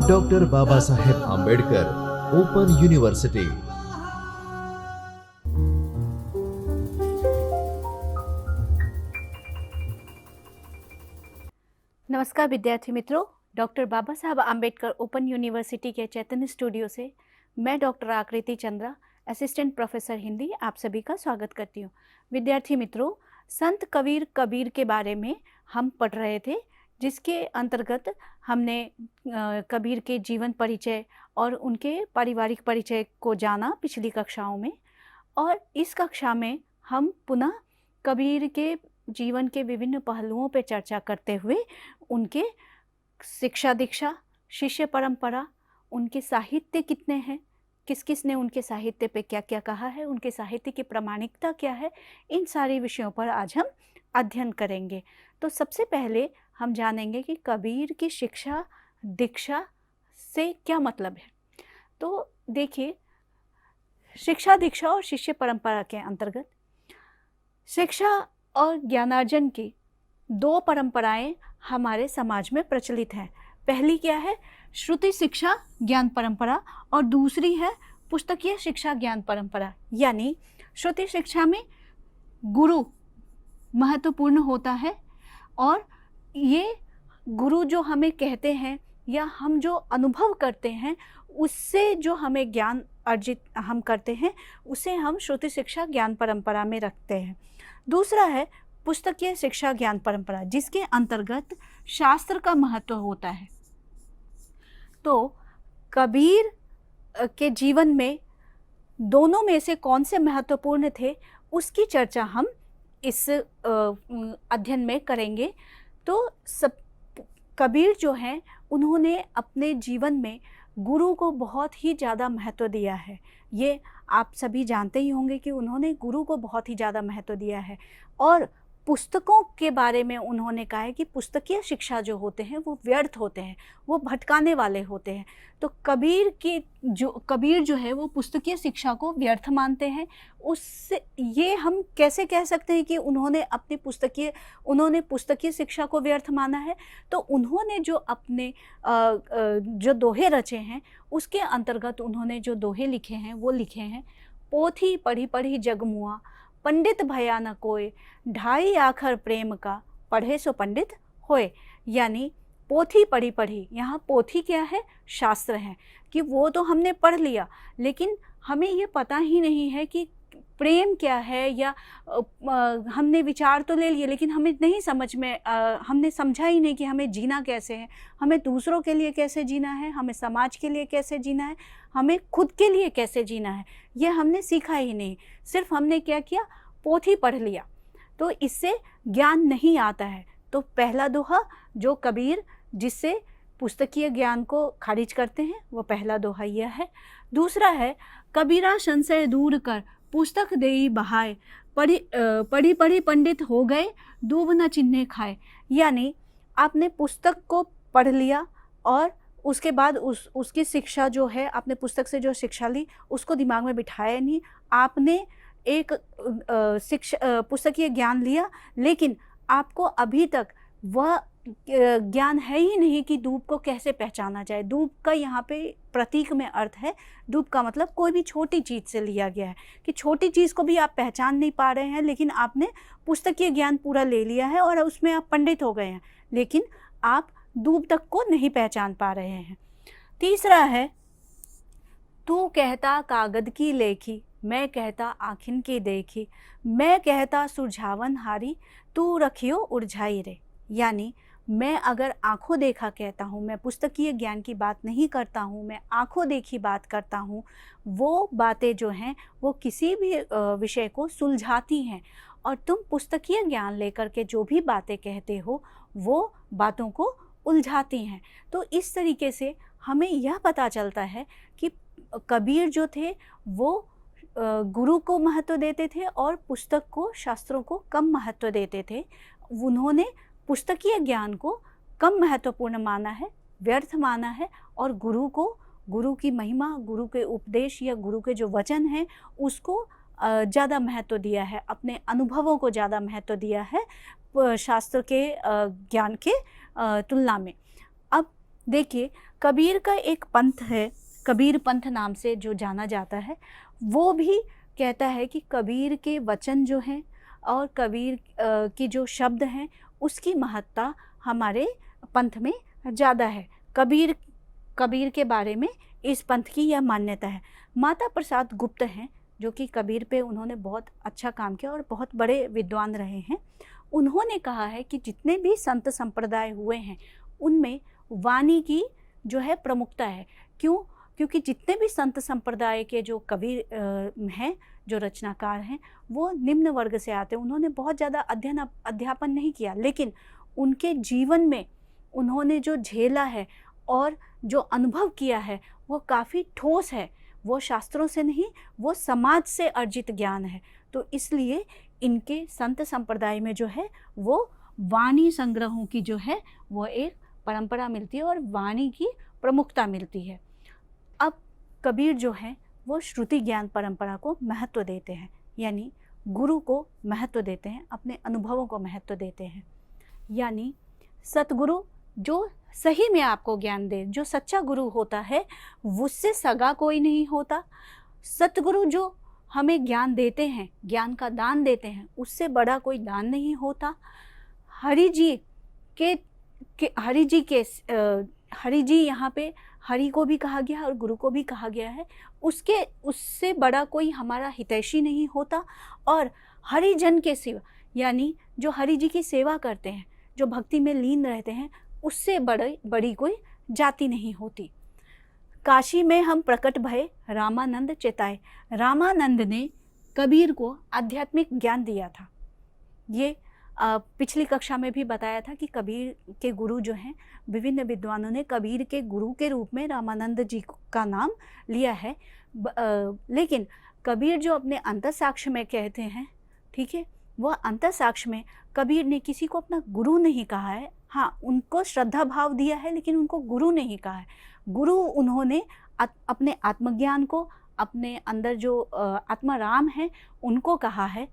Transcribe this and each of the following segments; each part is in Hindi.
Doctor Baba Saheb Ambedkar open university. नमस्कार विद्यार्थी मित्रों, डॉक्टर बाबा साहब आंबेडकर ओपन यूनिवर्सिटी के चैतन्य स्टूडियो से मैं डॉक्टर आकृति चंद्रा, असिस्टेंट प्रोफेसर हिंदी, आप सभी का स्वागत करती हूँ। विद्यार्थी मित्रों, संत कबीर के बारे में हम पढ़ रहे थे, जिसके अंतर्गत हमने कबीर के जीवन परिचय और उनके पारिवारिक परिचय को जाना पिछली कक्षाओं में। और इस कक्षा में हम पुनः कबीर के जीवन के विभिन्न पहलुओं पर चर्चा करते हुए उनके शिक्षा दीक्षा, शिष्य परंपरा, उनके साहित्य कितने हैं, किस किस ने उनके साहित्य पे क्या क्या कहा है, उनके साहित्य की प्रामाणिकता क्या है, इन सारे विषयों पर आज हम अध्ययन करेंगे। तो सबसे पहले हम जानेंगे कि कबीर की शिक्षा दीक्षा से क्या मतलब है। तो देखिए, शिक्षा दीक्षा और शिष्य परंपरा के अंतर्गत शिक्षा और ज्ञानार्जन की दो परंपराएं हमारे समाज में प्रचलित हैं। पहली क्या है? श्रुति शिक्षा ज्ञान परंपरा, और दूसरी है पुस्तकीय शिक्षा ज्ञान परंपरा। यानी श्रुति शिक्षा में गुरु महत्वपूर्ण होता है, और ये गुरु जो हमें कहते हैं या हम जो अनुभव करते हैं, उससे जो हमें ज्ञान अर्जित हम करते हैं, उसे हम श्रुति शिक्षा ज्ञान परंपरा में रखते हैं। दूसरा है पुस्तकीय शिक्षा ज्ञान परंपरा, जिसके अंतर्गत शास्त्र का महत्व होता है। तो कबीर के जीवन में दोनों में से कौन से महत्वपूर्ण थे, उसकी चर्चा हम इस अध्ययन में करेंगे। तो कबीर जो हैं, उन्होंने अपने जीवन में गुरु को बहुत ही ज़्यादा महत्व दिया है। ये आप सभी जानते ही होंगे कि उन्होंने गुरु को बहुत ही ज़्यादा महत्व दिया है। और पुस्तकों के बारे में उन्होंने कहा है कि पुस्तकीय शिक्षा जो होते हैं वो व्यर्थ होते हैं, वो भटकाने वाले होते हैं। तो कबीर जो है वो पुस्तकीय शिक्षा को व्यर्थ मानते हैं। उससे ये हम कैसे कह सकते हैं कि उन्होंने पुस्तकीय शिक्षा को व्यर्थ माना है? तो उन्होंने जो अपने जो दोहे रचे हैं, उसके अंतर्गत उन्होंने जो दोहे लिखे हैं वो लिखे हैं, पोथी पढ़ी पढ़ी जगमुआ, पंडित भया न कोय, ढाई आखर प्रेम का, पढ़े सो पंडित होए। यानी पोथी पढ़ी पढ़ी, यहाँ पोथी क्या है? शास्त्र है, कि वो तो हमने पढ़ लिया, लेकिन हमें ये पता ही नहीं है कि प्रेम क्या है, या हमने विचार तो ले लिए लेकिन हमें नहीं समझ में, हमने समझा ही नहीं कि हमें जीना कैसे है, हमें दूसरों के लिए कैसे जीना है, हमें समाज के लिए कैसे जीना है, हमें खुद के लिए कैसे जीना है, ये हमने सीखा ही नहीं। सिर्फ हमने क्या किया? पोथी पढ़ लिया। तो इससे ज्ञान नहीं आता है। तो पहला दोहा जो कबीर जिससे पुस्तकीय ज्ञान को खारिज करते हैं, वो पहला दोहा यह है। दूसरा है, कबीरा संशय दूर कर, पुस्तक देई बहाए, पढ़ी पढ़ी पंडित हो गए, दूब न चिन्हे खाए। यानी आपने पुस्तक को पढ़ लिया और उसके बाद उसकी शिक्षा जो है, आपने पुस्तक से जो शिक्षा ली उसको दिमाग में बिठाया नहीं। आपने एक पुस्तकीय ज्ञान लिया, लेकिन आपको अभी तक वह ज्ञान है ही नहीं कि धूप को कैसे पहचाना जाए। धूप का यहाँ पे प्रतीक में अर्थ है, धूप का मतलब कोई भी छोटी चीज़ से लिया गया है, कि छोटी चीज़ को भी आप पहचान नहीं पा रहे हैं, लेकिन आपने पुस्तकीय ज्ञान पूरा ले लिया है और उसमें आप पंडित हो गए हैं, लेकिन आप धूप तक को नहीं पहचान पा रहे हैं। तीसरा है, तू कहता कागद की लेखी, मैं कहता आखिन की देखी, मैं कहता सुरझावन हारी, तू रखियो उलझाई रे। यानी मैं अगर आंखों देखा कहता हूँ, मैं पुस्तकीय ज्ञान की बात नहीं करता हूँ, मैं आंखों देखी बात करता हूँ, वो बातें जो हैं वो किसी भी विषय को सुलझाती हैं, और तुम पुस्तकीय ज्ञान लेकर के जो भी बातें कहते हो वो बातों को उलझाती हैं। तो इस तरीके से हमें यह पता चलता है कि कबीर जो थे वो गुरु को महत्व देते थे और पुस्तक को, शास्त्रों को कम महत्व देते थे। उन्होंने पुस्तकीय ज्ञान को कम महत्वपूर्ण माना है, व्यर्थ माना है, और गुरु की महिमा, गुरु के उपदेश या गुरु के जो वचन हैं उसको ज़्यादा महत्व दिया है, अपने अनुभवों को ज़्यादा महत्व दिया है शास्त्र के ज्ञान के तुलना में। अब देखिए, कबीर का एक पंथ है, कबीर पंथ नाम से जो जाना जाता है, वो भी कहता है कि कबीर के वचन जो हैं और कबीर की जो शब्द हैं उसकी महत्ता हमारे पंथ में ज़्यादा है। कबीर कबीर के बारे में इस पंथ की यह मान्यता है। माता प्रसाद गुप्त हैं, जो कि कबीर पे उन्होंने बहुत अच्छा काम किया और बहुत बड़े विद्वान रहे हैं। उन्होंने कहा है कि जितने भी संत संप्रदाय हुए हैं उनमें वाणी की जो है प्रमुखता है। क्यों? क्योंकि जितने भी संत संप्रदाय के जो कवि हैं, जो रचनाकार हैं, वो निम्न वर्ग से आते हैं। उन्होंने बहुत ज़्यादा अध्यापन नहीं किया, लेकिन उनके जीवन में उन्होंने जो झेला है और जो अनुभव किया है वो काफ़ी ठोस है। वो शास्त्रों से नहीं, वो समाज से अर्जित ज्ञान है। तो इसलिए इनके संत संप्रदाय में जो है वो वाणी संग्रहों की जो है वो एक परंपरा मिलती है और वाणी की प्रमुखता मिलती है। अब कबीर जो है वो श्रुति ज्ञान परंपरा को महत्व देते हैं, यानी गुरु को महत्व देते हैं, अपने अनुभवों को महत्व देते हैं। यानी सतगुरु जो सही में आपको ज्ञान दे, जो सच्चा गुरु होता है उससे सगा कोई नहीं होता। सतगुरु जो हमें ज्ञान देते हैं, ज्ञान का दान देते हैं, उससे बड़ा कोई दान नहीं होता। हरि जी यहाँ पे हरि को भी कहा गया है और गुरु को भी कहा गया है। उससे बड़ा कोई हमारा हितैषी नहीं होता। और हरिजन के सिवा, यानी जो हरि जी की सेवा करते हैं, जो भक्ति में लीन रहते हैं, उससे बड़ी कोई जाति नहीं होती। काशी में हम प्रकट भये रामानंद चेताए। रामानंद ने कबीर को आध्यात्मिक ज्ञान दिया था। ये पिछली कक्षा में भी बताया था कि कबीर के गुरु जो हैं, विभिन्न विद्वानों ने कबीर के गुरु के रूप में रामानंद जी का नाम लिया है। लेकिन कबीर जो अपने अंतःसाक्ष्य में कहते हैं, ठीक है, वह अंतःसाक्ष्य में कबीर ने किसी को अपना गुरु नहीं कहा है। हाँ, उनको श्रद्धा भाव दिया है, लेकिन उनको गुरु नहीं कहा है। गुरु उन्होंने अपने आत्मज्ञान को, अपने अंदर जो आत्माराम है उनको कहा है,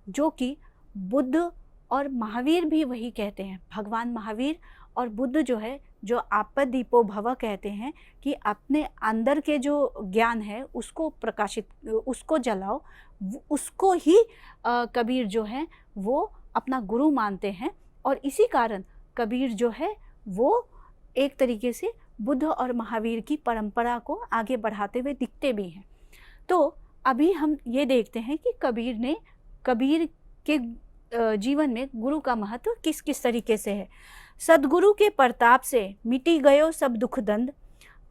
जो कि बुद्ध और महावीर भी वही कहते हैं। भगवान महावीर और बुद्ध जो है, जो आपदीपो भव कहते हैं कि अपने अंदर के जो ज्ञान है उसको प्रकाशित, उसको जलाओ, उसको ही कबीर जो है वो अपना गुरु मानते हैं। और इसी कारण कबीर जो है वो एक तरीके से बुद्ध और महावीर की परंपरा को आगे बढ़ाते हुए दिखते भी हैं। तो अभी हम ये देखते हैं कि कबीर के जीवन में गुरु का महत्व किस किस तरीके से है। सदगुरु के प्रताप से मिटी गयो सब दुख दंड,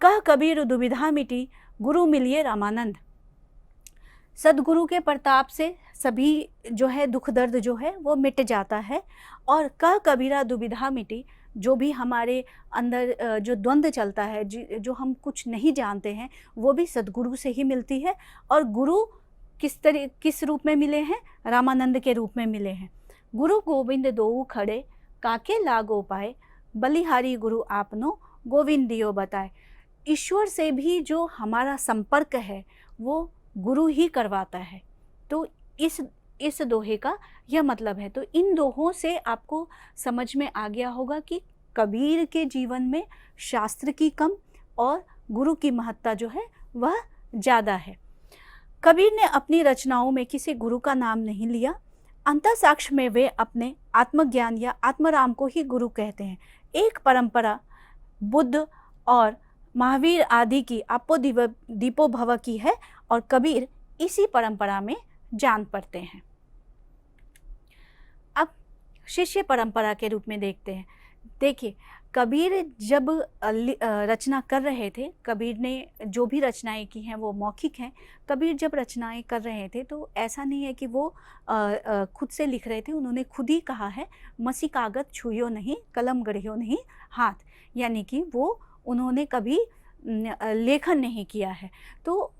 कह कबीर दुविधा मिटी, गुरु मिलिए रामानंद। सदगुरु के प्रताप से सभी जो है दुख दर्द जो है वो मिट जाता है। और कह कबीरा दुविधा मिटी, जो भी हमारे अंदर जो द्वंद्व चलता है, जो हम कुछ नहीं जानते हैं, वो भी सदगुरु से ही मिलती है। और गुरु किस रूप में मिले हैं? रामानंद के रूप में मिले हैं। गुरु गोविंद दोऊ खड़े, काके लागो पाए, बलिहारी गुरु आपनो, गोविंद दियो बताए। ईश्वर से भी जो हमारा संपर्क है वो गुरु ही करवाता है। तो इस दोहे का यह मतलब है। तो इन दोहों से आपको समझ में आ गया होगा कि कबीर के जीवन में शास्त्र की कम और गुरु की महत्ता जो है वह ज़्यादा है। कबीर ने अपनी रचनाओं में किसी गुरु का नाम नहीं लिया। अंतःसाक्ष्य में वे अपने आत्मज्ञान या आत्मराम को ही गुरु कहते हैं। एक परंपरा बुद्ध और महावीर आदि की आपो दीपो भव की है और कबीर इसी परंपरा में जान पड़ते हैं। अब शिष्य परंपरा के रूप में देखते हैं। देखिए, कबीर जब रचना कर रहे थे, कबीर ने जो भी रचनाएं की हैं वो मौखिक हैं। कबीर जब रचनाएं कर रहे थे तो ऐसा नहीं है कि वो खुद से लिख रहे थे। उन्होंने खुद ही कहा है, मसी कागज छुइयो नहीं, कलम गढ़ियो नहीं हाथ, यानी कि वो उन्होंने कभी लेखन नहीं किया है। तो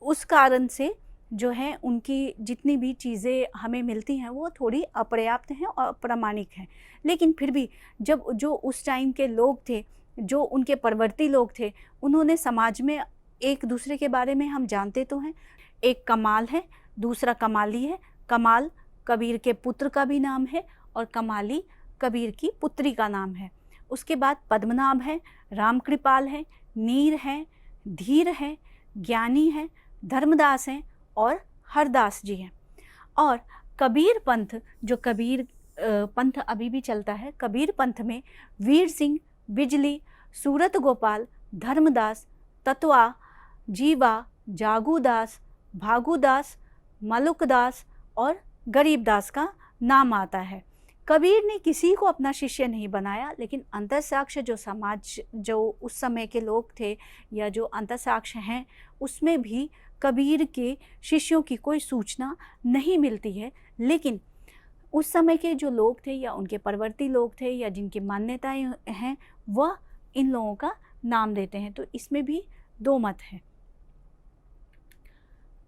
उस कारण से जो है उनकी जितनी भी चीज़ें हमें मिलती हैं वो थोड़ी अपर्याप्त हैं और अप्रामाणिक हैं। लेकिन फिर भी जब जो उस टाइम के लोग थे, जो उनके परवर्ती लोग थे, उन्होंने समाज में एक दूसरे के बारे में हम जानते तो हैं। एक कमाल है, दूसरा कमाली है। कमाल कबीर के पुत्र का भी नाम है और कमाली कबीर की पुत्री का नाम है। उसके बाद पद्मनाभ है, रामकृपाल है, नीर है, धीर है, ज्ञानी है, धर्मदास हैं और हरदास जी हैं। और कबीर पंथ, जो कबीर पंथ अभी भी चलता है, कबीर पंथ में वीर सिंह, बिजली, सूरत गोपाल, धर्मदास, तत्वा, जीवा, जागूदास, भागुदास, मलुकदास और गरीबदास का नाम आता है। कबीर ने किसी को अपना शिष्य नहीं बनाया, लेकिन अंतरसाक्ष्य जो समाज, जो उस समय के लोग थे या जो अंतरसाक्ष्य हैं, उसमें भी कबीर के शिष्यों की कोई सूचना नहीं मिलती है। लेकिन उस समय के जो लोग थे या उनके परवर्ती लोग थे या जिनकी मान्यताएं हैं, वह इन लोगों का नाम देते हैं। तो इसमें भी दो मत हैं।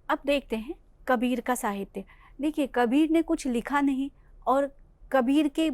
अब देखते हैं कबीर का साहित्य। देखिए, कबीर ने कुछ लिखा नहीं, और कबीर के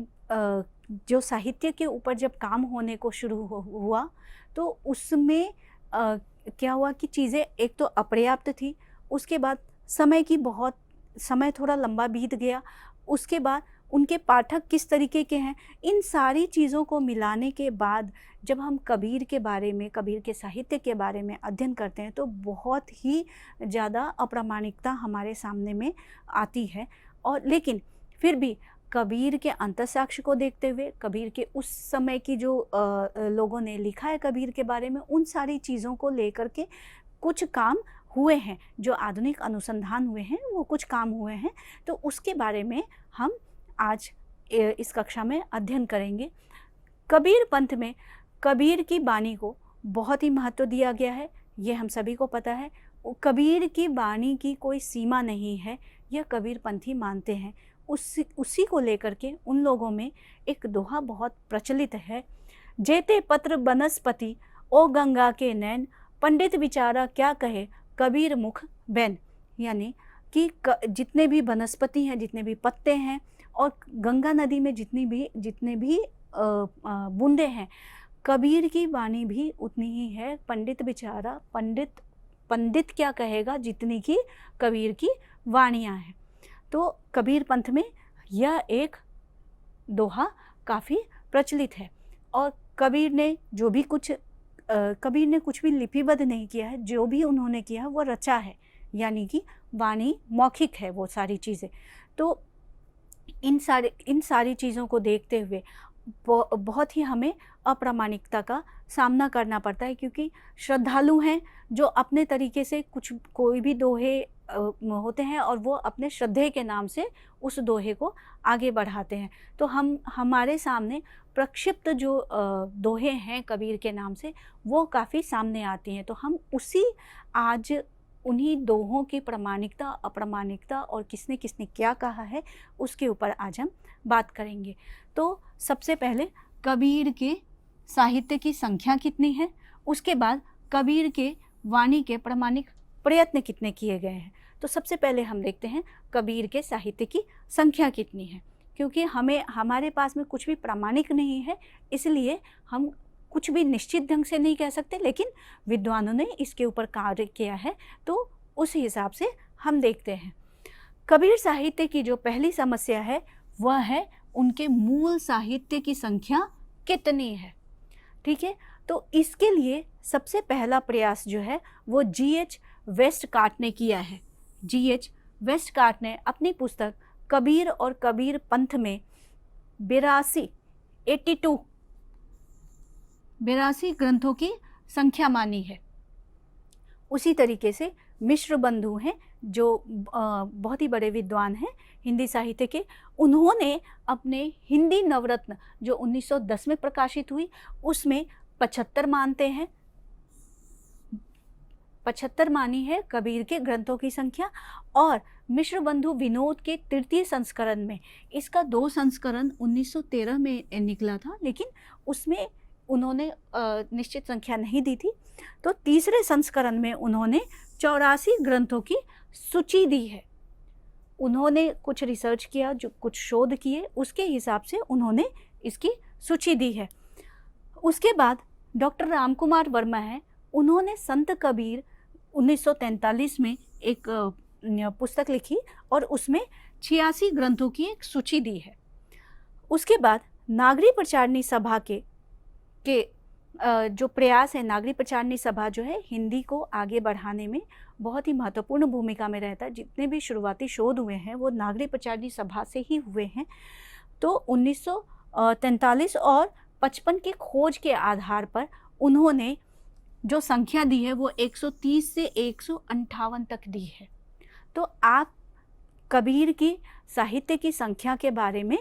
जो साहित्य के ऊपर जब काम होने को शुरू हुआ तो उसमें क्या हुआ कि चीज़ें एक तो अपर्याप्त थी, उसके बाद समय थोड़ा लंबा बीत गया, उसके बाद उनके पाठक किस तरीके के हैं, इन सारी चीज़ों को मिलाने के बाद जब हम कबीर के बारे में, कबीर के साहित्य के बारे में अध्ययन करते हैं तो बहुत ही ज़्यादा अप्रामाणिकता हमारे सामने में आती है। और लेकिन फिर भी कबीर के अंतःसाक्ष्य को देखते हुए, कबीर के उस समय की जो लोगों ने लिखा है कबीर के बारे में, उन सारी चीज़ों को लेकर के कुछ काम हुए हैं, जो आधुनिक अनुसंधान हुए हैं वो कुछ काम हुए हैं। तो उसके बारे में हम आज इस कक्षा में अध्ययन करेंगे। कबीर पंथ में कबीर की वाणी को बहुत ही महत्व दिया गया है, ये हम सभी को पता है। कबीर की वाणी की कोई सीमा नहीं है, यह कबीर पंथी मानते हैं। उसी को लेकर के उन लोगों में एक दोहा बहुत प्रचलित है, जेते पत्र बनस्पति ओ गंगा के नैन, पंडित विचारा क्या कहे कबीर मुख बैन। यानी कि जितने भी वनस्पति हैं, जितने भी पत्ते हैं, और गंगा नदी में जितने भी बूंदे हैं, कबीर की वाणी भी उतनी ही है। पंडित विचारा, पंडित क्या कहेगा जितनी की कबीर की वाणियाँ हैं। तो कबीर पंथ में यह एक दोहा काफ़ी प्रचलित है। और कबीर ने कुछ भी लिपिबद्ध नहीं किया है, जो भी उन्होंने किया है वो रचा है, यानी कि वाणी मौखिक है वो सारी चीज़ें। तो इन सारी चीज़ों को देखते हुए बहुत ही हमें अप्रामाणिकता का सामना करना पड़ता है, क्योंकि श्रद्धालु हैं जो अपने तरीके से कोई भी दोहे होते हैं और वो अपने श्रद्धे के नाम से उस दोहे को आगे बढ़ाते हैं। तो हमारे सामने प्रक्षिप्त जो दोहे हैं कबीर के नाम से, वो काफ़ी सामने आती हैं। तो हम आज उन्हीं दोहों की प्रामाणिकता, अप्रामाणिकता और किसने किसने क्या कहा है उसके ऊपर आज हम बात करेंगे। तो सबसे पहले कबीर के साहित्य की संख्या कितनी है, उसके बाद कबीर के वाणी के प्रामाणिक प्रयत्न कितने किए गए हैं। तो सबसे पहले हम देखते हैं कबीर के साहित्य की संख्या कितनी है, क्योंकि हमारे पास में कुछ भी प्रामाणिक नहीं है, इसलिए हम कुछ भी निश्चित ढंग से नहीं कह सकते, लेकिन विद्वानों ने इसके ऊपर कार्य किया है, तो उस हिसाब से हम देखते हैं। कबीर साहित्य की जो पहली समस्या है वह है उनके मूल साहित्य की संख्या कितनी है। ठीक है, तो इसके लिए सबसे पहला प्रयास जो है वो G.H. वेस्टकाट ने किया है। G.H. वेस्टकाट ने अपनी पुस्तक कबीर और कबीर पंथ में 82 ग्रंथों की संख्या मानी है। उसी तरीके से मिश्र बंधु हैं जो बहुत ही बड़े विद्वान हैं हिंदी साहित्य के, उन्होंने अपने हिंदी नवरत्न जो 1910 में प्रकाशित हुई उसमें 75 मानते हैं। 75 मानी है कबीर के ग्रंथों की संख्या। और मिश्र बंधु विनोद के तृतीय संस्करण में, इसका 2 संस्करण 1913 में निकला था, लेकिन उसमें उन्होंने निश्चित संख्या नहीं दी थी। तो तीसरे संस्करण में उन्होंने 84 ग्रंथों की सूची दी है। उन्होंने कुछ रिसर्च किया, जो कुछ शोध किए, उसके हिसाब से उन्होंने इसकी सूची दी है। उसके बाद डॉक्टर रामकुमार वर्मा है, उन्होंने संत कबीर 1943 में एक पुस्तक लिखी और उसमें 86 ग्रंथों की एक सूची दी है। उसके बाद नागरी प्रचारणी सभा के के जो प्रयास है, नागरी प्रचारणी सभा जो है हिंदी को आगे बढ़ाने में बहुत ही महत्वपूर्ण भूमिका में रहता है। जितने भी शुरुआती शोध हुए हैं वो नागरी प्रचारणी सभा से ही हुए हैं। तो 1943 और 55 की खोज के आधार पर उन्होंने जो संख्या दी है वो 130 से 158 तक दी है। तो आप कबीर की साहित्य की संख्या के बारे में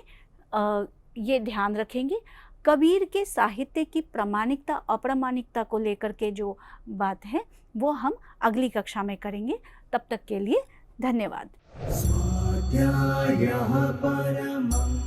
ये ध्यान रखेंगे। कबीर के साहित्य की प्रामाणिकता अप्रामाणिकता को लेकर के जो बात है वो हम अगली कक्षा में करेंगे। तब तक के लिए धन्यवाद। स्वाध्यायः परमम्